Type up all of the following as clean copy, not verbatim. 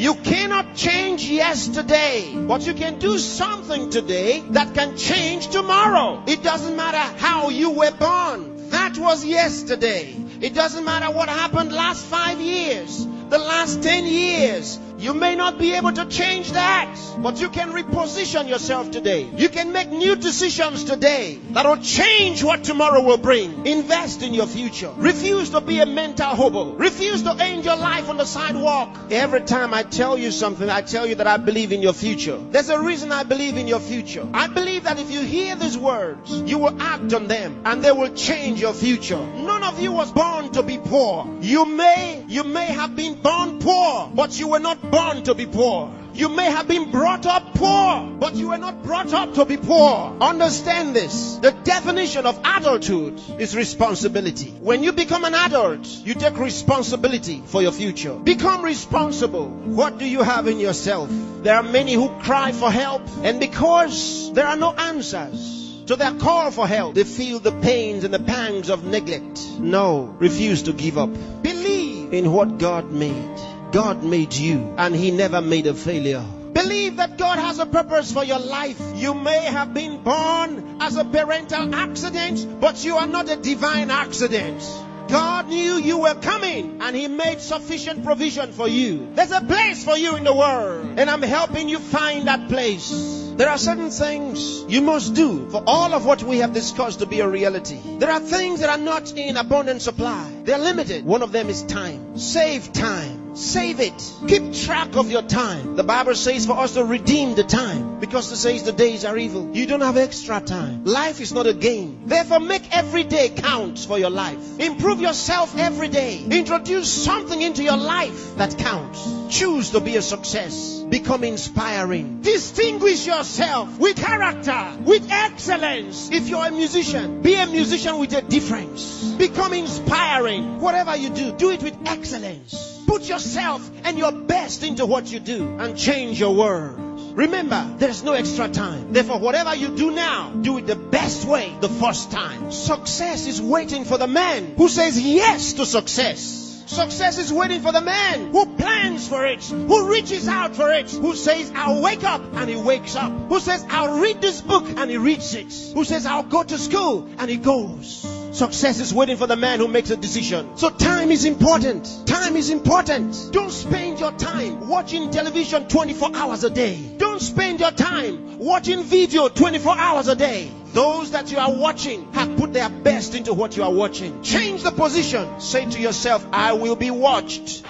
You cannot change yesterday, but you can do something today that can change tomorrow. It doesn't matter how you were born. That was yesterday. It doesn't matter what happened last 5 years, the last 10 years. You may not be able to change that, but you can reposition yourself today. You can make new decisions today that will change what tomorrow will bring. Invest in your future. Refuse to be a mental hobo. Refuse to end your life on the sidewalk. Every time I tell you something, I tell you that I believe in your future. There's a reason I believe in your future. I believe that if you hear these words, you will act on them and they will change your future. None of you was born to be poor. You may have been born poor, but you were not born to be poor. You may have been brought up poor, but you were not brought up to be poor. Understand this. The definition of adulthood is responsibility. When you become an adult, you take responsibility for your future. Become responsible. What do you have in yourself? There are many who cry for help, and because there are no answers to their call for help, they feel the pains and the pangs of neglect. No, refuse to give up. Believe in what God made. God made you, and He never made a failure. Believe that God has a purpose for your life. You may have been born as a parental accident, but you are not a divine accident. God knew you were coming, and He made sufficient provision for you. There's a place for you in the world, and I'm helping you find that place. There are certain things you must do for all of what we have discussed to be a reality. There are things that are not in abundant supply. They're limited. One of them is time. Save time. Save it. Keep track of your time. The Bible says for us to redeem the time, because it says the days are evil. You don't have extra time. Life is not a game. Therefore, make every day count for your life. Improve yourself every day. Introduce something into your life that counts. Choose to be a success. Become inspiring. Distinguish yourself with character, with excellence. If you're a musician, be a musician with a difference. Become inspiring. Whatever you do, do it with excellence. Put yourself and your best into what you do and change your world. Remember, there's no extra time. Therefore, whatever you do now, do it the best way the first time. Success is waiting for the man who says yes to success. Success is waiting for the man who plans for it, who reaches out for it, who says, I'll wake up, and he wakes up, who says, I'll read this book, and he reads it, who says, I'll go to school, and he goes. Success is waiting for the man who makes a decision. So time is important. Time is important. Don't spend your time watching television 24 hours a day. Don't spend your time watching video 24 hours a day. Those that you are watching have put their best into what you are watching. Change the position. Say to yourself, I will be watched.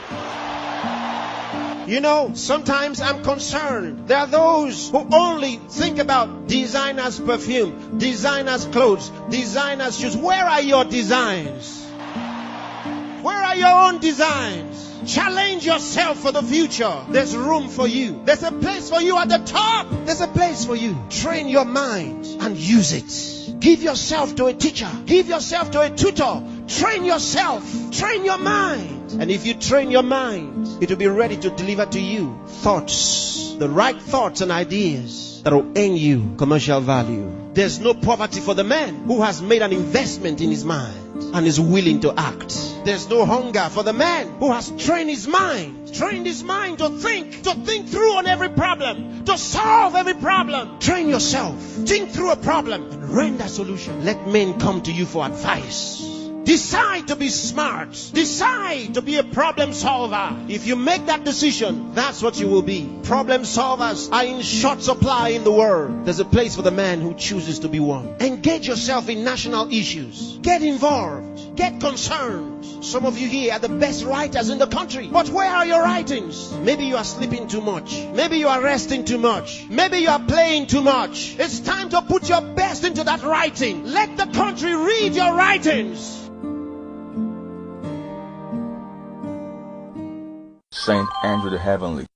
You know, sometimes I'm concerned. There are those who only think about designers' perfume, designers' clothes, designers' shoes. Where are your designs? Where are your own designs? Challenge yourself for the future. There's room for you. There's a place for you at the top. There's a place for you. Train your mind and use it. Give yourself to a teacher. Give yourself to a tutor. Train yourself. Train your mind. And if you train your mind, it will be ready to deliver to you thoughts, the right thoughts and ideas that will earn you commercial value. There's no poverty for the man who has made an investment in his mind and is willing to act. There's no hunger for the man who has trained his mind to think through on every problem, to solve every problem. Train yourself. Think through a problem and render a solution. Let men come to you for advice. Decide to be smart. Decide to be a problem solver. If you make that decision, that's what you will be. Problem solvers are in short supply in the world. There's a place for the man who chooses to be one. Engage yourself in national issues. Get involved. Get concerned. Some of you here are the best writers in the country. But where are your writings? Maybe you are sleeping too much. Maybe you are resting too much. Maybe you are playing too much. It's time to put your best into that writing. Let the country read your writings. Saint Andrew the Heavenly.